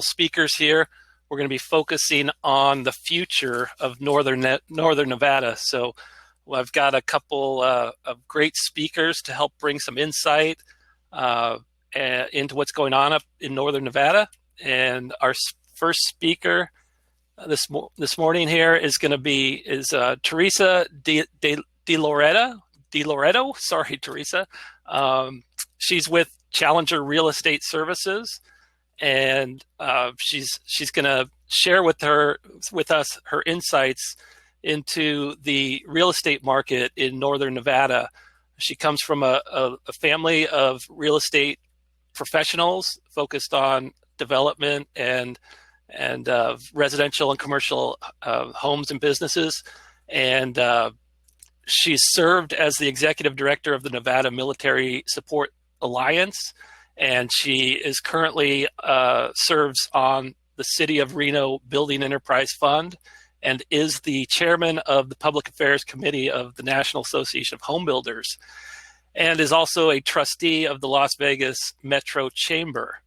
speakers here. We're going to be focusing on the future of Northern Nevada. So I've got a couple of great speakers to help bring some insight into what's going on up in Northern Nevada. And our first speaker this morning here is going to be Teresa de Loreto. Sorry, Teresa. She's with Challenger Real Estate Services, and she's going to share with us her insights into the real estate market in Northern Nevada. She comes from a family of real estate professionals focused on development and residential and commercial homes and businesses, and she's served as the executive director of the Nevada Military Support Alliance, and she is currently serves on the City of Reno Building Enterprise Fund and is the chairman of the Public Affairs Committee of the National Association of Home Builders, and is also a trustee of the Las Vegas Metro Chamber.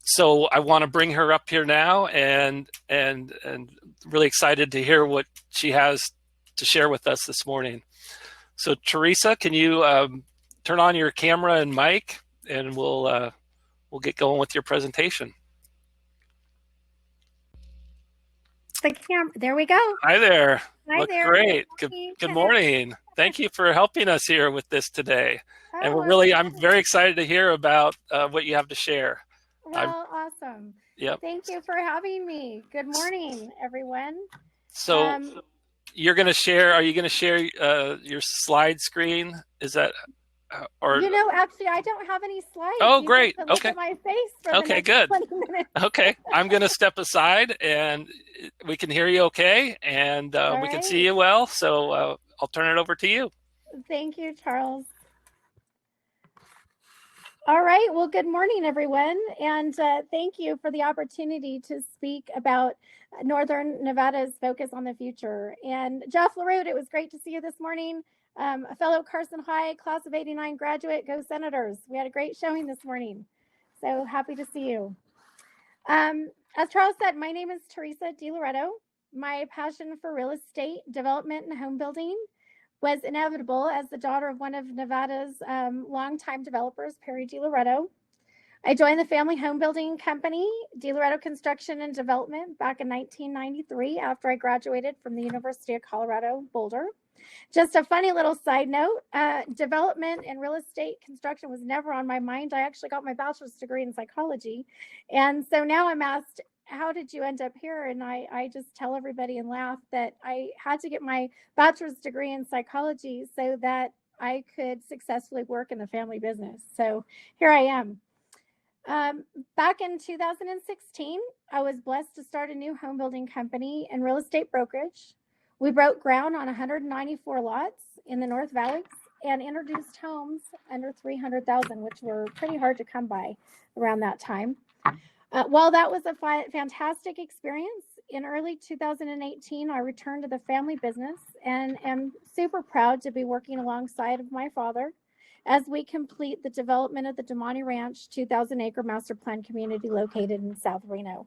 So I want to bring her up here now, and really excited to hear what she has to share with us this morning. So Teresa, can you turn on your camera and mic, and we'll get going with your presentation. There we go. Hi there. Hi Look there. Great. Good morning. Thank you for helping us here with this today. And I'm very excited to hear about what you have to share. Well, awesome. Yep. Thank you for having me. Good morning, everyone. So you're going to share, are you going to share your slide screen? Is that, or? Actually, I don't have any slides. Oh, great. You look at my face for the next Good. 20 minutes. Okay. I'm going to step aside, and we can hear you okay, and we can see you well. So I'll turn it over to you. Thank you, Charles. All right. Well, good morning, everyone. And thank you for the opportunity to speak about Northern Nevada's focus on the future. And Jeff Loreto, it was great to see you this morning. A fellow Carson High class of '89 graduate. Go Senators. We had a great showing this morning. So happy to see you. As Charles said, my name is Teresa de Loreto. My passion for real estate development and home building was inevitable as the daughter of one of Nevada's longtime developers, Perry de Loreto. I joined the family home building company, de Loreto Construction and Development, back in 1993 after I graduated from the University of Colorado, Boulder. Just a funny little side note, development and real estate construction was never on my mind. I actually got my bachelor's degree in psychology. And so now I'm asked, how did you end up here? And I just tell everybody and laugh that I had to get my bachelor's degree in psychology so that I could successfully work in the family business. So here I am. Back in 2016, I was blessed to start a new home building company and real estate brokerage. We broke ground on 194 lots in the North Valleys and introduced homes under 300,000, which were pretty hard to come by around that time. While that was a fantastic experience, in early 2018, I returned to the family business and am super proud to be working alongside of my father as we complete the development of the Damani Ranch 2,000-acre master plan community located in South Reno.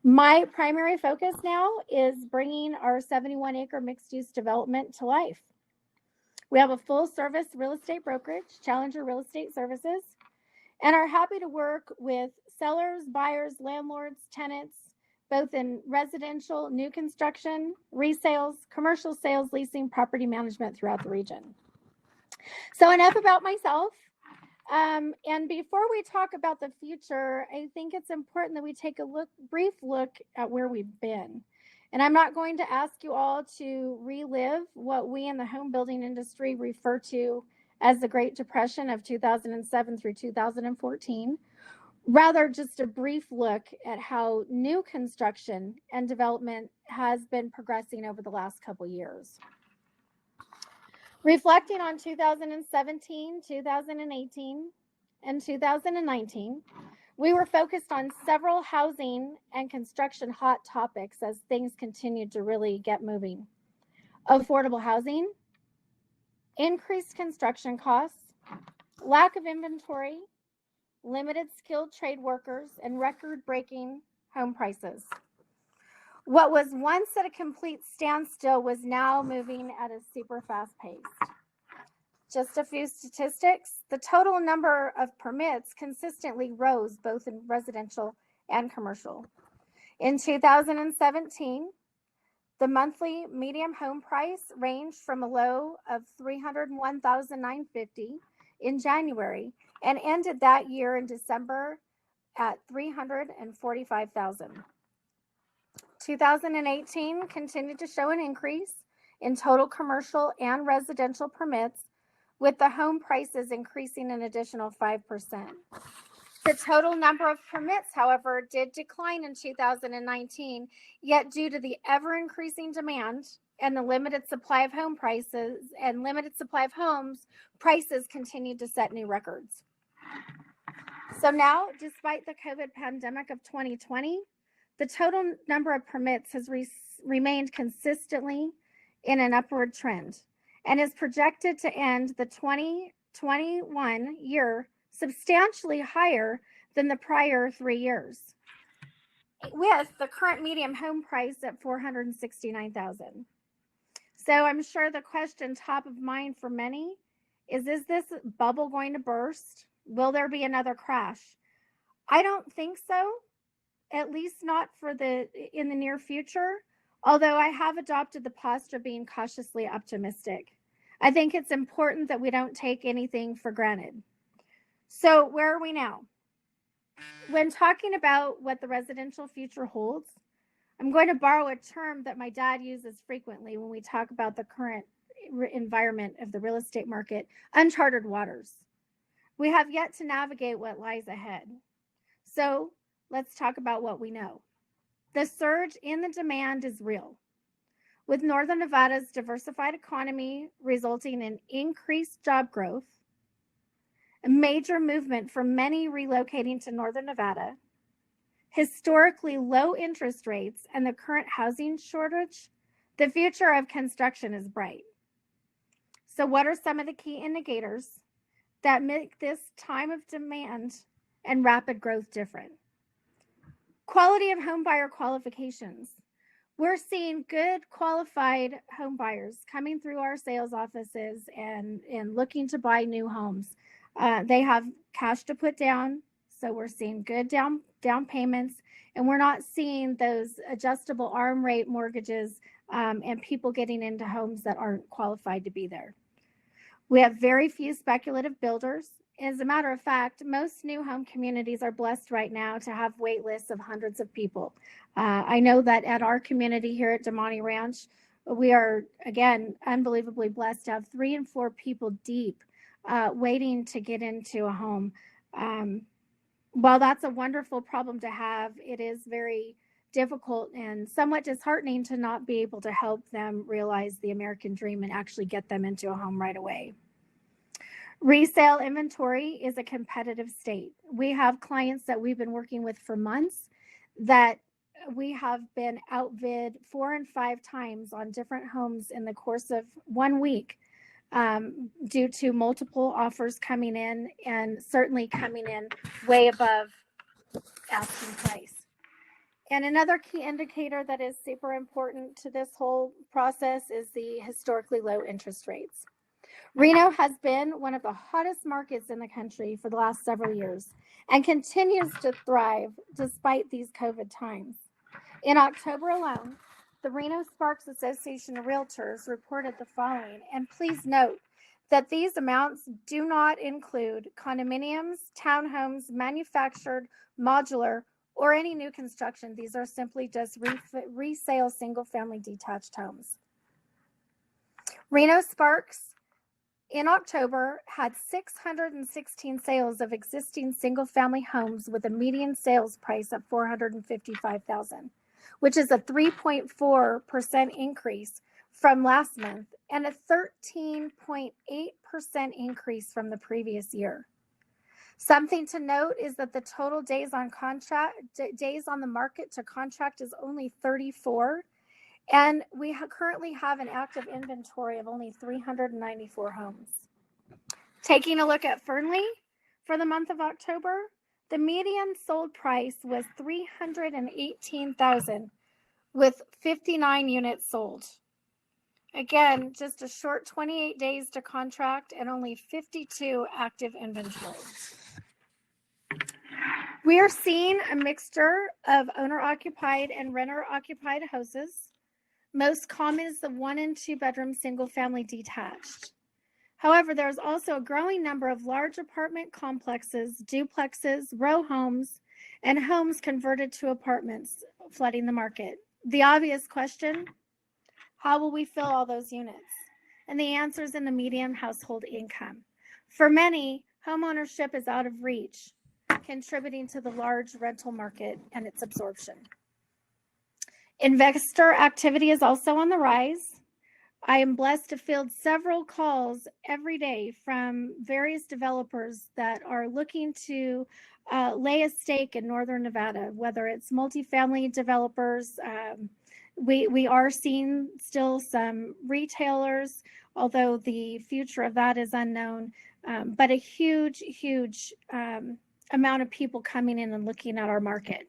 My primary focus now is bringing our 71-acre mixed-use development to life. We have a full-service real estate brokerage, Challenger Real Estate Services, and are happy to work with sellers, buyers, landlords, tenants, both in residential, new construction, resales, commercial sales, leasing, property management throughout the region. So enough about myself. And before we talk about the future, I think it's important that we take a brief look at where we've been. And I'm not going to ask you all to relive what we in the home building industry refer to as the Great Depression of 2007 through 2014. Rather, just a brief look at how new construction and development has been progressing over the last couple years. Reflecting on 2017, 2018, and 2019, we were focused on several housing and construction hot topics as things continued to really get moving. Affordable housing, increased construction costs, lack of inventory, limited skilled trade workers, and record-breaking home prices. What was once at a complete standstill was now moving at a super fast pace. Just a few statistics. The total number of permits consistently rose both in residential and commercial. In 2017, the monthly median home price ranged from a low of $301,950 in January and ended that year in December at $345,000. 2018 continued to show an increase in total commercial and residential permits, with the home prices increasing an additional 5%. The total number of permits, however, did decline in 2019, yet due to the ever-increasing demand and the limited supply of homes, prices continued to set new records. So now, despite the COVID pandemic of 2020, the total number of permits has remained consistently in an upward trend and is projected to end the 2021 year substantially higher than the prior 3 years, with the current median home price at $469,000. So I'm sure the question top of mind for many is this bubble going to burst? Will there be another crash? I don't think so, at least not in the near future, although I have adopted the posture of being cautiously optimistic. I think it's important that we don't take anything for granted. So where are we now? When talking about what the residential future holds, I'm going to borrow a term that my dad uses frequently when we talk about the current environment of the real estate market: uncharted waters. We have yet to navigate what lies ahead. So let's talk about what we know. The surge in the demand is real, with Northern Nevada's diversified economy resulting in increased job growth, a major movement for many relocating to Northern Nevada, historically low interest rates, and the current housing shortage. The future of construction is bright. So what are some of the key indicators that make this time of demand and rapid growth different? Quality of home buyer qualifications. We're seeing good qualified home buyers coming through our sales offices and looking to buy new homes. They have cash to put down, so we're seeing good down payments, and we're not seeing those adjustable arm rate mortgages and people getting into homes that aren't qualified to be there. We have very few speculative builders. As a matter of fact, most new home communities are blessed right now to have wait lists of hundreds of people. I know that at our community here at Damani Ranch, we are, again, unbelievably blessed to have 3 and 4 people deep waiting to get into a home. While that's a wonderful problem to have, it is very difficult and somewhat disheartening to not be able to help them realize the American dream and actually get them into a home right away. Resale inventory is a competitive state. We have clients that we've been working with for months that we have been outbid 4 and 5 times on different homes in the course of 1 week due to multiple offers coming in, and certainly coming in way above asking price. And another key indicator that is super important to this whole process is the historically low interest rates. Reno has been one of the hottest markets in the country for the last several years and continues to thrive despite these COVID times. In October alone, the Reno Sparks Association of Realtors reported the following, and please note that these amounts do not include condominiums, townhomes, manufactured, modular, or any new construction. These are simply just resale single-family detached homes. Reno Sparks in October had 616 sales of existing single-family homes with a median sales price of $455,000, which is a 3.4% increase from last month and a 13.8% increase from the previous year. Something to note is that the total days on the market to contract is only 34. And we currently have an active inventory of only 394 homes. Taking a look at Fernley for the month of October, The median sold price was $318,000 with 59 units sold. Again, just a short 28 days to contract and only 52 active inventory. We are seeing a mixture of owner-occupied and renter-occupied houses. Most common is the 1 and 2 bedroom single-family detached. However, there's also a growing number of large apartment complexes, duplexes, row homes, and homes converted to apartments flooding the market. The obvious question, how will we fill all those units? And the answer is in the median household income. For many, homeownership is out of reach, contributing to the large rental market and its absorption. Investor activity is also on the rise. I am blessed to field several calls every day from various developers that are looking to lay a stake in Northern Nevada, whether it's multifamily developers. We are seeing still some retailers, although the future of that is unknown, but a huge amount of people coming in and looking at our market.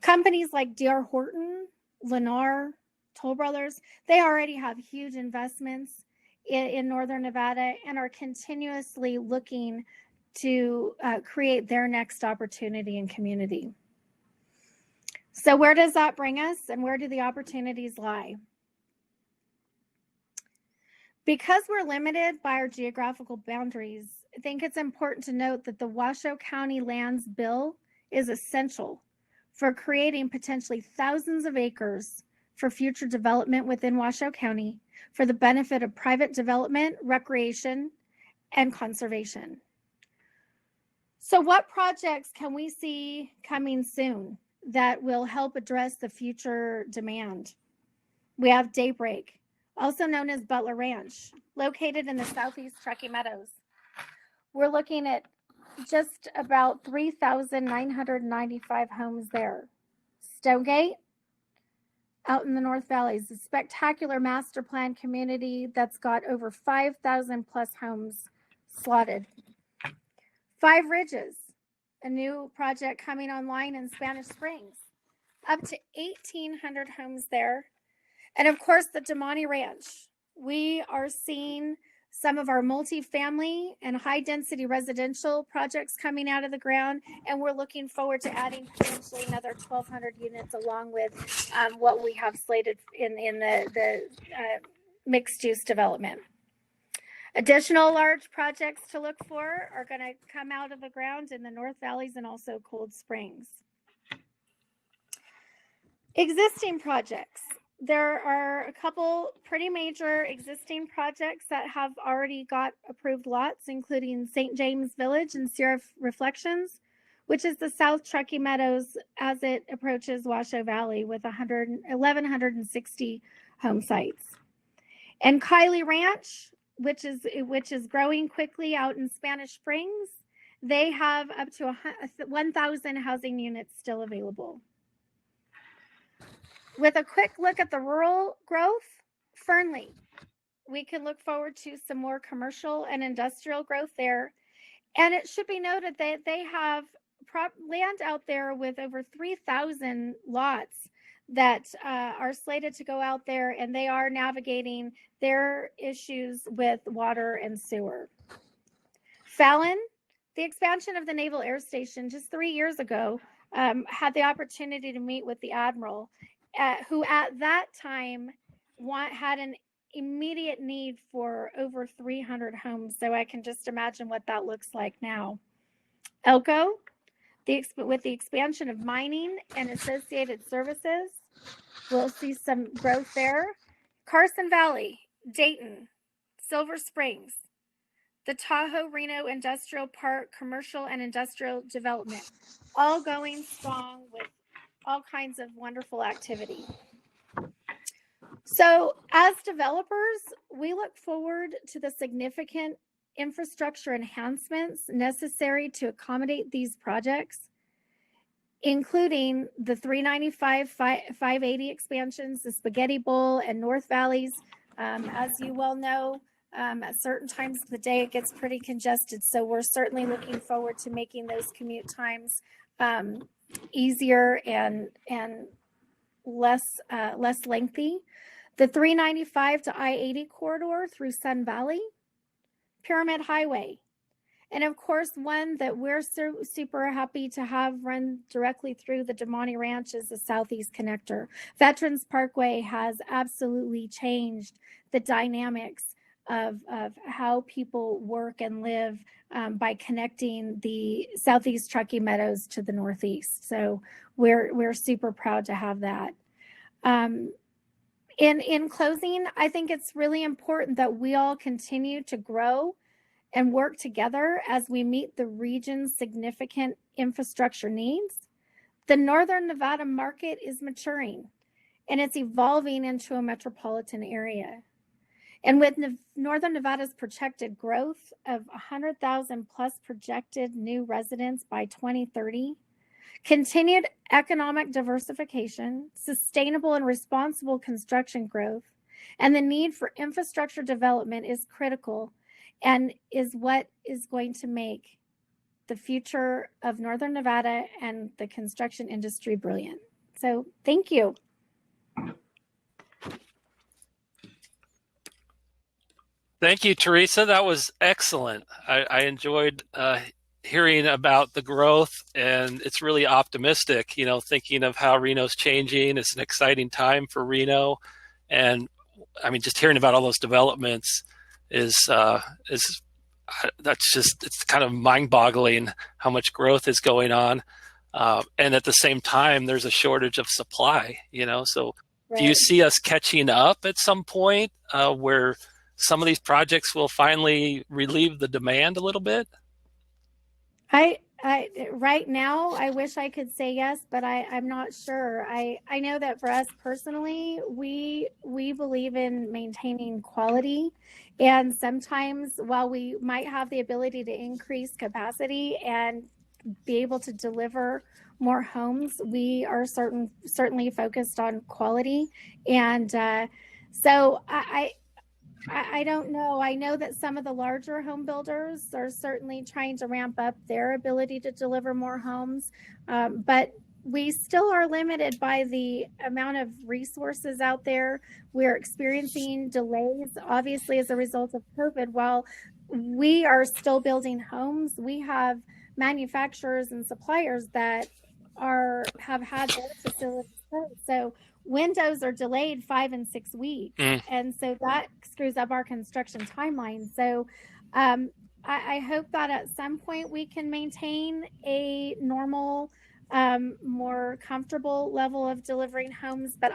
Companies like D.R. Horton, Lennar, Toll Brothers, they already have huge investments in Northern Nevada and are continuously looking to create their next opportunity and community. So where does that bring us and where do the opportunities lie? Because we're limited by our geographical boundaries, I think it's important to note that the Washoe County Lands Bill is essential for creating potentially thousands of acres for future development within Washoe County for the benefit of private development, recreation, and conservation. So what projects can we see coming soon that will help address the future demand? We have Daybreak, also known as Butler Ranch, located in the southeast Truckee Meadows. We're looking at just about 3,995 homes there. Stonegate, out in the North Valley, is a spectacular master plan community that's got over 5,000 plus homes slotted. Five Ridges, a new project coming online in Spanish Springs, up to 1,800 homes there. And of course, the Damani Ranch. We are seeing some of our multifamily and high density residential projects coming out of the ground, and we're looking forward to adding potentially another 1,200 units along with what we have slated in the mixed use development. Additional large projects to look for are going to come out of the ground in the North Valleys and also Cold Springs. Existing projects. There are a couple pretty major existing projects that have already got approved lots, including St. James Village and Sierra Reflections, which is the South Truckee Meadows as it approaches Washoe Valley with 1,160 home sites. And Kylie Ranch, which is growing quickly out in Spanish Springs, they have up to 1,000 housing units still available. With a quick look at the rural growth, Fernley, we can look forward to some more commercial and industrial growth there. And it should be noted that they have land out there with over 3,000 lots that are slated to go out there, and they are navigating their issues with water and sewer. Fallon, the expansion of the Naval Air Station just 3 years ago, had the opportunity to meet with the Admiral, who at that time had an immediate need for over 300 homes. So I can just imagine what that looks like now. Elko, with the expansion of mining and associated services, we'll see some growth there. Carson Valley, Dayton, Silver Springs, the Tahoe Reno Industrial Park commercial and industrial development, all going strong with all kinds of wonderful activity. So as developers, we look forward to the significant infrastructure enhancements necessary to accommodate these projects, including the 395, 580 expansions, the Spaghetti Bowl and North Valleys. As you well know, At certain times of the day, it gets pretty congested. So we're certainly looking forward to making those commute times easier and less lengthy. The 395 to I-80 corridor through Sun Valley, Pyramid Highway, and of course, one that we're super happy to have run directly through the Damani Ranch is the Southeast Connector. Veterans Parkway has absolutely changed the dynamics of how people work and live by connecting the Southeast Truckee Meadows to the Northeast. So we're super proud to have that. In closing, I think it's really important that we all continue to grow and work together as we meet the region's significant infrastructure needs. The Northern Nevada market is maturing and it's evolving into a metropolitan area. And with Northern Nevada's projected growth of 100,000 plus projected new residents by 2030, continued economic diversification, sustainable and responsible construction growth, and the need for infrastructure development is critical and is what is going to make the future of Northern Nevada and the construction industry brilliant. So thank you. Thank you, Teresa. That was excellent. I enjoyed hearing about the growth, and it's really optimistic, thinking of how Reno's changing. It's an exciting time for Reno. And I mean, just hearing about all those developments it's kind of mind-boggling how much growth is going on, and at the same time there's a shortage of supply. So Right. Do you see us catching up at some point where some of these projects will finally relieve the demand a little bit? I right now, I wish I could say yes, but I'm not sure. I know that for us personally, we believe in maintaining quality. And sometimes while we might have the ability to increase capacity and be able to deliver more homes, we are certainly focused on quality. And so I don't know. I know that some of the larger home builders are certainly trying to ramp up their ability to deliver more homes, but we still are limited by the amount of resources out there. We're experiencing delays, obviously, as a result of COVID. While we are still building homes, we have manufacturers and suppliers that have had their facilities closed. So windows are delayed 5 and 6 weeks. And so that screws up our construction timeline. So I hope that at some point we can maintain a normal, more comfortable level of delivering homes. But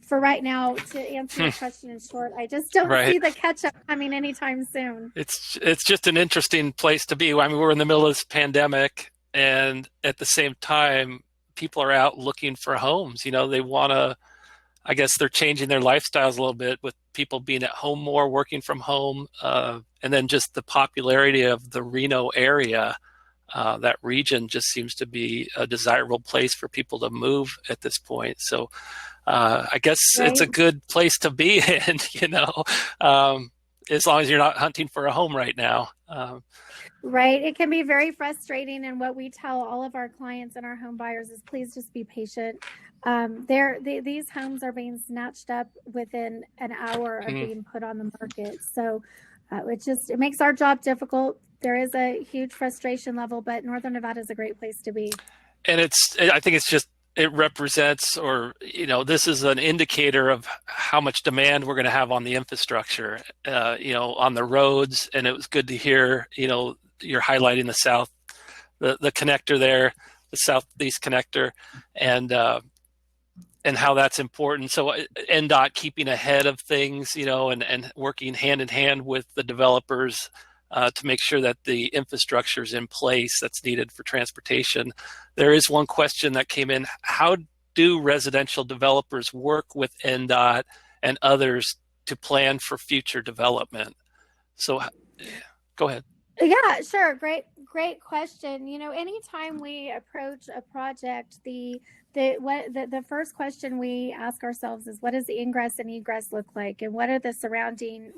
for right now, to answer your question in short, I just don't see the catch-up coming anytime soon. It's just an interesting place to be. I mean, we're in the middle of this pandemic, and at the same time, people are out looking for homes. They want to, I guess they're changing their lifestyles a little bit with people being at home more, working from home, and then just the popularity of the Reno area. That region just seems to be a desirable place for people to move at this point. So I guess it's a good place to be in, as long as you're not hunting for a home right now. Right. It can be very frustrating. And what we tell all of our clients and our home buyers is please just be patient. These homes are being snatched up within an hour of being put on the market. So it makes our job difficult. There is a huge frustration level, but Northern Nevada is a great place to be. And I think it represents, this is an indicator of how much demand we're going to have on the infrastructure, on the roads. And it was good to hear, you're highlighting the connector there, the Southeast connector, and how that's important. So NDOT keeping ahead of things, and working hand in hand with the developers to make sure that the infrastructure is in place that's needed for transportation. There is one question that came in. How do residential developers work with NDOT and others to plan for future development? So go ahead. Yeah, sure. Great question. Anytime we approach a project, the the first question we ask ourselves is, what does the ingress and egress look like, and what are the surrounding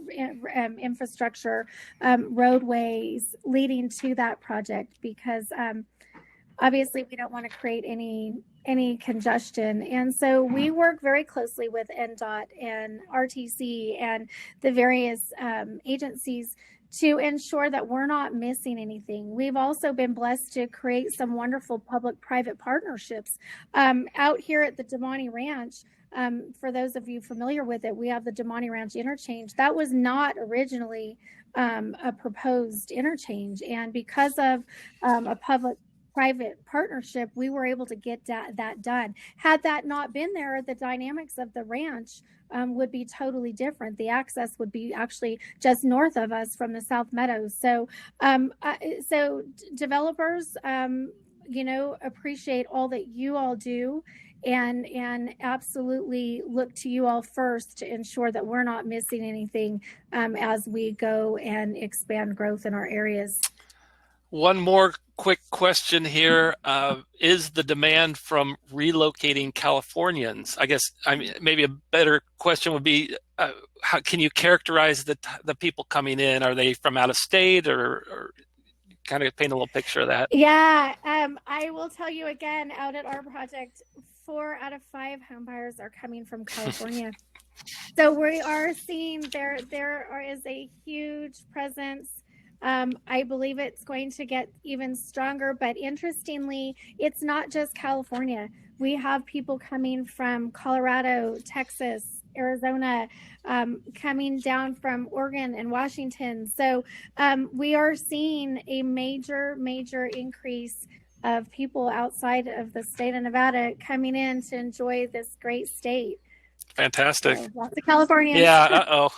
infrastructure, roadways leading to that project? Because obviously we don't want to create any congestion. And so we work very closely with NDOT and RTC and the various agencies to ensure that we're not missing anything. We've also been blessed to create some wonderful public-private partnerships out here at the Damani Ranch. For those of you familiar with it, we have the Damani Ranch interchange. That was not originally a proposed interchange. And because of a public-private partnership, we were able to get that done. Had that not been there, the dynamics of the ranch would be totally different. The access would be actually just north of us from the South Meadows. So, developers, appreciate all that you all do, and absolutely look to you all first to ensure that we're not missing anything as we go and expand growth in our areas. One more quick question here. Is the demand from relocating Californians? I guess maybe a better question would be, how can you characterize the people coming in? Are they from out of state, or kind of paint a little picture of that? Yeah, I will tell you again, out at our project, 4 out of 5 home buyers are coming from California. So we are seeing there is a huge presence. I believe it's going to get even stronger, but interestingly, it's not just California. We have people coming from Colorado, Texas, Arizona, coming down from Oregon and Washington. So we are seeing a major increase of people outside of the state of Nevada coming in to enjoy this great state. Fantastic. So, lots of Californians. Yeah,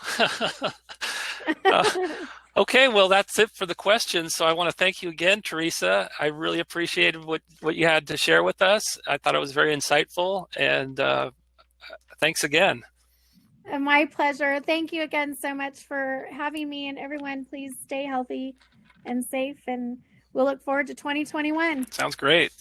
okay, well, that's it for the questions. So I want to thank you again, Teresa. I really appreciated what you had to share with us. I thought it was very insightful, and thanks again. My pleasure. Thank you again so much for having me, and everyone, please stay healthy and safe, and we'll look forward to 2021. Sounds great.